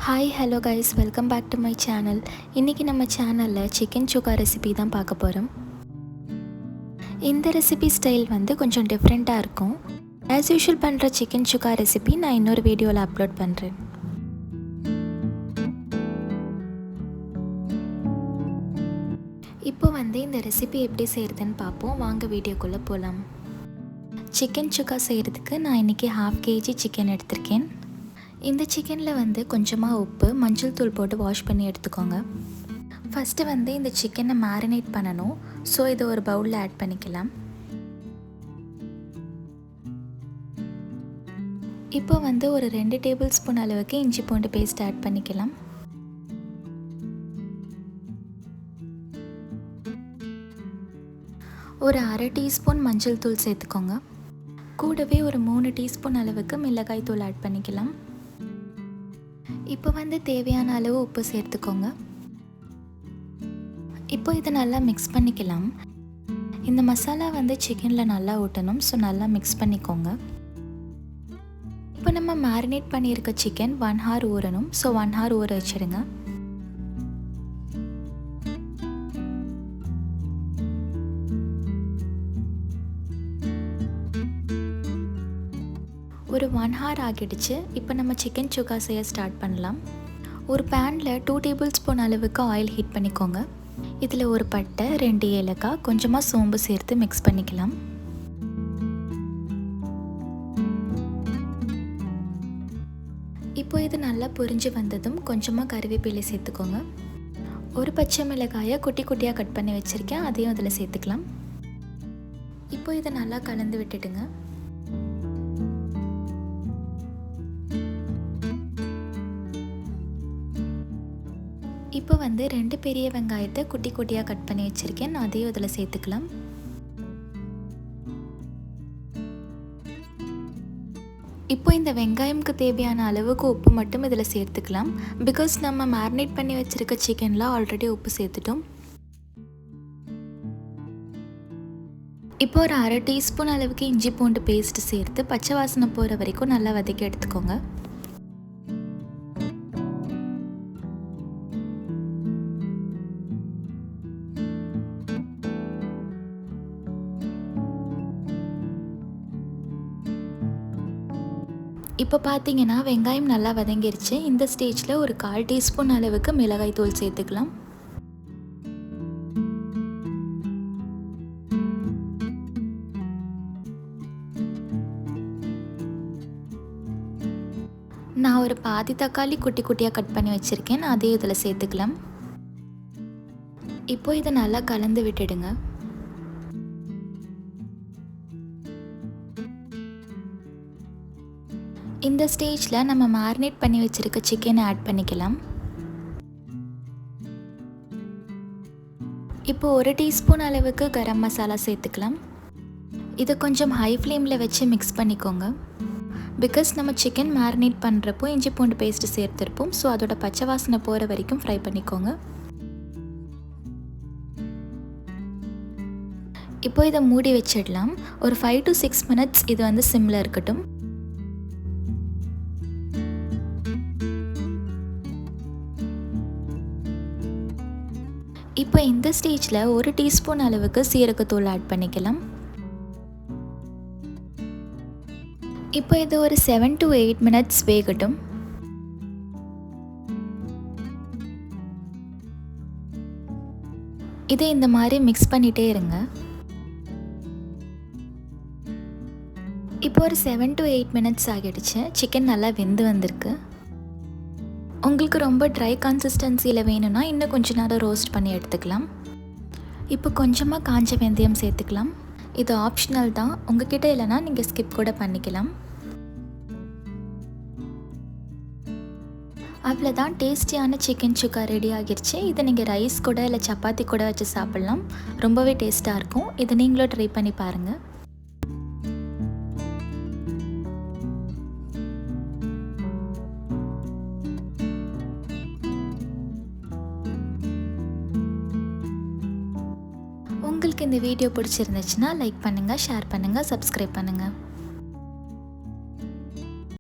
Hi hello guys, welcome back to my channel. இன்றைக்கி நம்ம சேனலில் சிக்கன் சுக்கா ரெசிபி தான் பார்க்க போகிறோம். இந்த ரெசிபி ஸ்டைல் கொஞ்சம் டிஃப்ரெண்ட்டாக இருக்கும். ஆஸ் யூஷுவல் பண்ணுற சிக்கன் சுக்கா ரெசிபி நான் இன்னொரு வீடியோவில் அப்லோட் பண்ணுறேன். இப்போ இந்த ரெசிபி எப்படி செய்கிறதுன்னு பார்ப்போம். வாங்க வீடியோக்குள்ளே போகலாம். சிக்கன் சுக்கா செய்கிறதுக்கு நான் இன்றைக்கி 1/2 kg சிக்கன் எடுத்திருக்கேன். இந்த சிக்கனில் கொஞ்சமாக உப்பு, மஞ்சள் தூள் போட்டு வாஷ் பண்ணி எடுத்துக்கோங்க. ஃபஸ்ட்டு இந்த சிக்கனை மேரினேட் பண்ணணும். ஸோ இதை ஒரு பவுலில் ஆட் பண்ணிக்கலாம். இப்போ ஒரு 2 டேபிள் ஸ்பூன் அளவுக்கு இஞ்சி பூண்டு பேஸ்ட் ஆட் பண்ணிக்கலாம். ஒரு 1/2 டீஸ்பூன் மஞ்சள் தூள் சேர்த்துக்கோங்க. கூடவே ஒரு 3 டீஸ்பூன் அளவுக்கு மிளகாய் தூள் ஆட் பண்ணிக்கலாம். இப்போ தேவையான அளவு உப்பு சேர்த்துக்கோங்க. இப்போ இதை நல்லா மிக்ஸ் பண்ணிக்கலாம். இந்த மசாலா சிக்கனில் நல்லா ஊட்டணும். ஸோ நல்லா மிக்ஸ் பண்ணிக்கோங்க. இப்போ நம்ம மேரினேட் பண்ணியிருக்க சிக்கன் 1 hour ஊறணும். ஸோ 1 hour ஊற வச்சிடுங்க. ஒரு 1 hour ஆகிடுச்சு. இப்போ நம்ம சிக்கன் சுக்கா செய்ய ஸ்டார்ட் பண்ணலாம். ஒரு பேனில் 2 டேபிள் ஸ்பூன் அளவுக்கு ஆயில் ஹீட் பண்ணிக்கோங்க. இதில் ஒரு பட்டை, 2 ஏலக்காய், கொஞ்சமாக சோம்பு சேர்த்து மிக்ஸ் பண்ணிக்கலாம். இப்போ இது நல்லா பொரிஞ்சு வந்ததும் கொஞ்சமாக கறிவேப்பிலை சேர்த்துக்கோங்க. ஒரு பச்சை மிளகாயை குட்டி குட்டியாக கட் பண்ணி வச்சுருக்கேன், அதையும் அதில் சேர்த்துக்கலாம். இப்போ இதை நல்லா கலந்து விட்டுடுங்க. இப்போ 2 பெரிய வெங்காயத்தை குட்டி குட்டியாக கட் பண்ணி வச்சுருக்கேன், அதையும் இதில் சேர்த்துக்கலாம். இப்போ இந்த வெங்காயம்க்கு தேவையான அளவுக்கு உப்பு மட்டும் இதில் சேர்த்துக்கலாம். பிகாஸ் நம்ம மேரினேட் பண்ணி வச்சுருக்க சிக்கனில் ஆல்ரெடி உப்பு சேர்த்துட்டோம். இப்போ ஒரு 1/2 டீஸ்பூன் அளவுக்கு இஞ்சி பூண்டு பேஸ்ட் சேர்த்து பச்சை வாசனை போகிற வரைக்கும் நல்லா வதக்கி எடுத்துக்கோங்க. இப்போ பார்த்தீங்கன்னா வெங்காயம் நல்லா வதங்கிருச்சு. இந்த ஸ்டேஜில் ஒரு 1/4 டீஸ்பூன் அளவுக்கு மிளகாய் தூள் சேர்த்துக்கலாம். நான் ஒரு பாதி தக்காளி குட்டி குட்டியாக கட் பண்ணி வச்சுருக்கேன், அதையும் இதில் சேர்த்துக்கலாம். இப்போ இதை நல்லா கலந்து விட்டுடுங்க. இந்த ஸ்டேஜில் நம்ம மேரினேட் பண்ணி வச்சுருக்க சிக்கனை ஆட் பண்ணிக்கலாம். இப்போ 1 டீஸ்பூன் அளவுக்கு கரம் மசாலா சேர்த்துக்கலாம். இதை கொஞ்சம் ஹை ஃப்ளேமில் வச்சு மிக்ஸ் பண்ணிக்கோங்க. பிகாஸ் நம்ம சிக்கன் மேரினேட் பண்ணுறப்போ இஞ்சி பூண்டு பேஸ்ட்டு சேர்த்துருப்போம். ஸோ அதோட பச்சை வாசனை போகிற வரைக்கும் ஃப்ரை பண்ணிக்கோங்க. இப்போ இதை மூடி வச்சிடலாம். ஒரு 5 to 6 minutes இது சிம்மில் இருக்கட்டும். இப்போ இந்த ஸ்டேஜில் 1 டீஸ்பூன் அளவுக்கு சீரகத்தூள் ஆட் பண்ணிக்கலாம். இப்போ இது ஒரு 7 to 8 minutes வேகட்டும். இதை இந்த மாதிரி மிக்ஸ் பண்ணிகிட்டே இருங்க. இப்போ ஒரு 7 to 8 minutes ஆகிடுச்சு. சிக்கன் நல்லா வெந்து வந்திருக்கு. உங்களுக்கு ரொம்ப ட்ரை கன்சிஸ்டன்சியில் வேணும்னா இன்னும் கொஞ்சம் நேரம் ரோஸ்ட் பண்ணி எடுத்துக்கலாம். இப்போ கொஞ்சமாக காஞ்ச வெந்தயம் சேர்த்துக்கலாம். இது ஆப்ஷனல் தான், உங்ககிட்ட இல்லைனா நீங்கள் ஸ்கிப் கூட பண்ணிக்கலாம். அவ்வளோதான், டேஸ்டியான சிக்கன் சுக்கா ரெடி ஆகிடுச்சு. இதை நீங்கள் ரைஸ் கூட இல்லை சப்பாத்தி கூட வச்சு சாப்பிட்லாம். ரொம்பவே டேஸ்ட்டாக இருக்கும். இதை நீங்களும் ட்ரை பண்ணி பாருங்கள். உங்களுக்கு இந்த வீடியோ பிடிச்சிருந்துச்சுன்னா லைக் பண்ணுங்கள், ஷேர் பண்ணுங்கள், சப்ஸ்கிரைப் பண்ணுங்கள்.